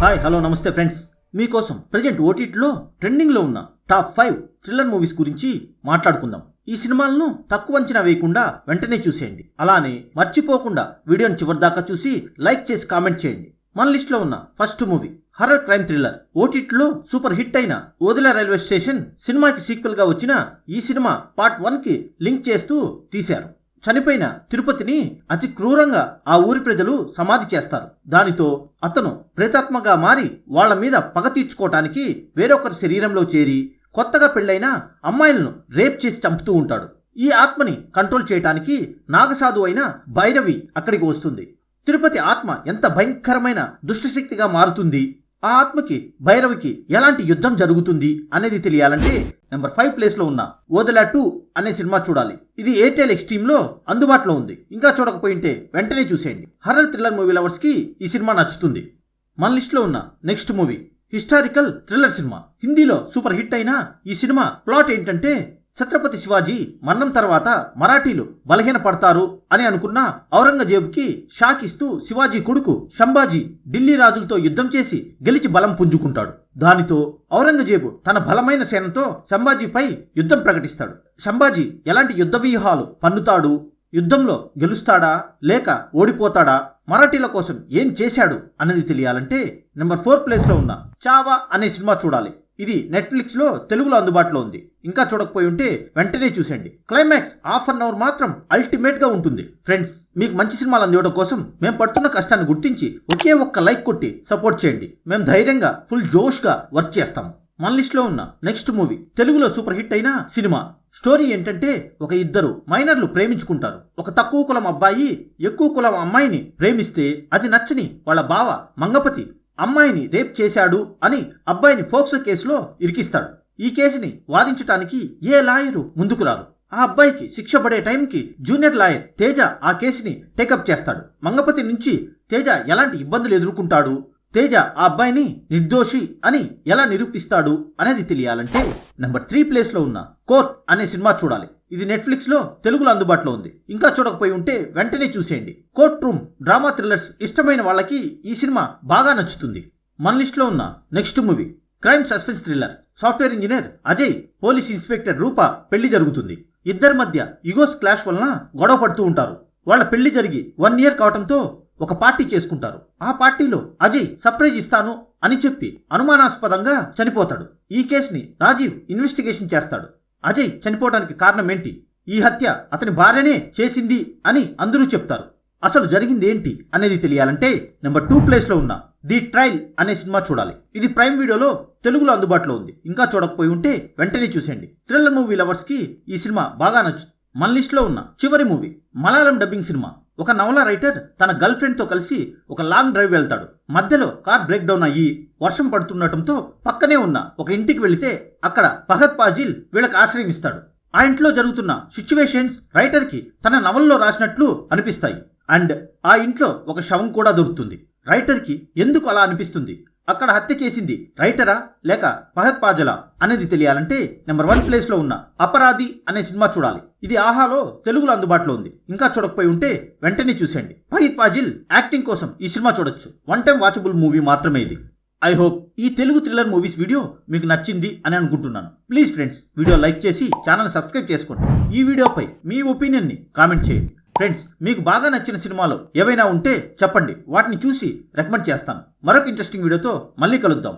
Hi hello నమస్తే friends, మీకోసం present ఓటీటీలో ట్రెండింగ్లో ఉన్న టాప్ 5 థ్రిల్లర్ మూవీస్ గురించి మాట్లాడుకుందాం. ఈ సినిమాలను తక్కువ అంచనా వేయకుండా వెంటనే చూసేయండి. అలానే మర్చిపోకుండా వీడియోని చివరిదాకా చూసి లైక్ చేసి కామెంట్ చేయండి. మన లిస్ట్లో ఉన్న first movie horror crime thriller. ఓటీటీలో సూపర్ హిట్ అయిన ఓదెలా రైల్వే స్టేషన్ సినిమాకి సీక్వెల్ గా వచ్చిన ఈ సినిమా పార్ట్ 1కి లింక్ చేస్తూ తీశారు. చనిపోయిన తిరుపతిని అతి క్రూరంగా ఆ ఊరి ప్రజలు సమాధి చేస్తారు. దానితో అతను ప్రేతాత్మగా మారి వాళ్ల మీద పగ తీర్చుకోవటానికి వేరొకరి శరీరంలో చేరి కొత్తగా పెళ్లైన అమ్మాయిలను రేప్ చేసి చంపుతూ ఉంటాడు. ఈ ఆత్మని కంట్రోల్ చేయటానికి నాగసాధు అయిన భైరవి అక్కడికి వస్తుంది. తిరుపతి ఆత్మ ఎంత భయంకరమైన దుష్టశక్తిగా మారుతుంది, ఆ ఆత్మకి భైరవికి ఎలాంటి యుద్ధం జరుగుతుంది అనేది తెలియాలంటే నెంబర్ 5 ప్లేస్లో ఉన్న ఓదెలా 2 అనే సినిమా చూడాలి. ఇది ఎయిర్టెల్ ఎక్స్ట్రీమ్లో అందుబాటులో ఉంది. ఇంకా చూడకపోయింటే వెంటనే చూసేయండి. హర్రర్ థ్రిల్లర్ మూవీ లవర్స్కి ఈ సినిమా నచ్చుతుంది. మన లిస్ట్లో ఉన్న next movie historical thriller cinema. హిందీలో సూపర్ హిట్ అయిన ఈ సినిమా ప్లాట్ ఏంటంటే, ఛత్రపతి శివాజీ మరణం తర్వాత మరాఠీలు బలహీన పడతారు అని అనుకున్న ఔరంగజేబుకి షాక్ ఇస్తూ శివాజీ కొడుకు శంభాజీ ఢిల్లీ రాజులతో యుద్ధం చేసి గెలిచి బలం పుంజుకుంటాడు. దానితో ఔరంగజేబు తన బలమైన సేనతో శంభాజీపై యుద్ధం ప్రకటిస్తాడు. శంభాజీ ఎలాంటి యుద్ధ వ్యూహాలు పన్నుతాడు, యుద్ధంలో గెలుస్తాడా లేక ఓడిపోతాడా, మరాఠీల కోసం ఏం చేశాడు అన్నది తెలియాలంటే నెంబర్ 4 ప్లేస్లో ఉన్న చావా అనే సినిమా చూడాలి. ఇది నెట్ఫ్లిక్స్లో తెలుగులో అందుబాటులో ఉంది. ఇంకా చూడకపోయి ఉంటే వెంటనే చూసేయండి. క్లైమాక్స్ హాఫ్ అన్ అవర్ మాత్రం అల్టిమేట్గా ఉంటుంది. ఫ్రెండ్స్, మీకు మంచి సినిమాలు అందివ్వడం కోసం మేము పడుతున్న కష్టాన్ని గుర్తించి ఒకే ఒక్క లైక్ కొట్టి సపోర్ట్ చేయండి. మేము ధైర్యంగా ఫుల్ జోష్గా వర్క్ చేస్తాము. మన లిస్ట్లో ఉన్న నెక్స్ట్ మూవీ తెలుగులో సూపర్ హిట్ అయిన సినిమా. స్టోరీ ఏంటంటే, ఒక ఇద్దరు మైనర్లు ప్రేమించుకుంటారు. ఒక తక్కువ కులం అబ్బాయి ఎక్కువ కులం అమ్మాయిని ప్రేమిస్తే అది నచ్చని వాళ్ళ బావ మంగపతి అమ్మాయిని రేప్ చేశాడు అని అబ్బాయిని ఫోక్సో కేసులో ఇరికిస్తాడు. ఈ కేసుని వాదించటానికి ఏ లాయరు ముందుకు రారు. ఆ అబ్బాయికి శిక్ష పడే టైంకి జూనియర్ లాయర్ తేజ ఆ కేసుని టేకప్ చేస్తాడు. మంగపతి నుంచి తేజ ఎలాంటి ఇబ్బందులు ఎదుర్కొంటాడు, తేజ ఆ అబ్బాయిని నిర్దోషి అని ఎలా నిరూపిస్తాడు అనేది తెలియాలంటే నెంబర్ 3 ప్లేస్లో ఉన్న కోర్ట్ అనే సినిమా చూడాలి. ఇది నెట్ఫ్లిక్స్లో తెలుగులో అందుబాటులో ఉంది. ఇంకా చూడకపోయి ఉంటే వెంటనే చూసేయండి. కోర్ట్ రూమ్ డ్రామా థ్రిల్లర్స్ ఇష్టమైన వాళ్ళకి ఈ సినిమా బాగా నచ్చుతుంది. మన లిస్ట్లో ఉన్న next movie crime suspense thriller. Software engineer Ajay, police inspector Roopa పెళ్లి జరుగుతుంది. ఇద్దరి మధ్య ఈగోస్ క్లాష్ వలన గొడవ పడుతూ ఉంటారు. వాళ్ళ పెళ్లి జరిగి 1 ఇయర్ కావటంతో ఒక పార్టీ చేసుకుంటారు. ఆ పార్టీలో అజయ్ సర్ప్రైజ్ ఇస్తాను అని చెప్పి అనుమానాస్పదంగా చనిపోతాడు. ఈ కేసుని రాజీవ్ ఇన్వెస్టిగేషన్ చేస్తాడు. అజయ్ చనిపోవడానికి కారణం ఏంటి, ఈ హత్య అతని భార్యనే చేసింది అని అందరూ చెప్తారు. అసలు జరిగింది ఏంటి అనేది తెలియాలంటే నెంబర్ 2 ప్లేస్లో ఉన్న ది ట్రయల్ అనే సినిమా చూడాలి. ఇది ప్రైమ్ వీడియోలో తెలుగులో అందుబాటులో ఉంది. ఇంకా చూడకపోయి ఉంటే వెంటనే చూసేయండి. థ్రిల్లర్ మూవీ లవర్స్కి ఈ సినిమా బాగా నచ్చుతుంది. మన లిస్ట్లో ఉన్న చివరి మూవీ మలయాళం డబ్బింగ్ సినిమా. ఒక నవల రైటర్ తన గర్ల్ ఫ్రెండ్తో కలిసి ఒక లాంగ్ డ్రైవ్ వెళ్తాడు. మధ్యలో కార్ బ్రేక్ డౌన్ అయ్యి వర్షం పడుతుండటంతో పక్కనే ఉన్న ఒక ఇంటికి వెళితే అక్కడ ఫహద్ ఫాజిల్ వీళ్ళకి ఆశ్రయం ఇస్తాడు. ఆ ఇంట్లో జరుగుతున్న సిచ్యువేషన్స్ రైటర్కి తన నవల్లో రాసినట్లు అనిపిస్తాయి. అండ్ ఆ ఇంట్లో ఒక శవం కూడా దొరుకుతుంది. రైటర్కి ఎందుకు అలా అనిపిస్తుంది, అక్కడ హత్య చేసింది రైటరా లేక ఫహద్ ఫాజిలా అనేది తెలియాలంటే నెంబర్ 1 ప్లేస్లో ఉన్న అపరాధి అనే సినిమా చూడాలి. ఇది ఆహాలో తెలుగులో అందుబాటులో ఉంది. ఇంకా చూడకపోయి ఉంటే వెంటనే చూసేయండి. ఫహద్ ఫాజిల్ యాక్టింగ్ కోసం ఈ సినిమా చూడొచ్చు. 1 టైం వాచబుల్ మూవీ మాత్రమే ఇది. ఐ హోప్ ఈ తెలుగు థ్రిల్లర్ మూవీస్ వీడియో మీకు నచ్చింది అని అనుకుంటున్నాను. ప్లీజ్ ఫ్రెండ్స్, వీడియో లైక్ చేసి ఛానల్ సబ్స్క్రైబ్ చేసుకోండి. ఈ వీడియోపై మీ ఒపీనియన్ని కామెంట్ చేయండి. ఫ్రెండ్స్, మీకు బాగా నచ్చిన సినిమాలు ఏవైనా ఉంటే చెప్పండి, వాటిని చూసి రికమెండ్ చేస్తాను. మరొక ఇంట్రెస్టింగ్ వీడియోతో మళ్ళీ కలుద్దాం.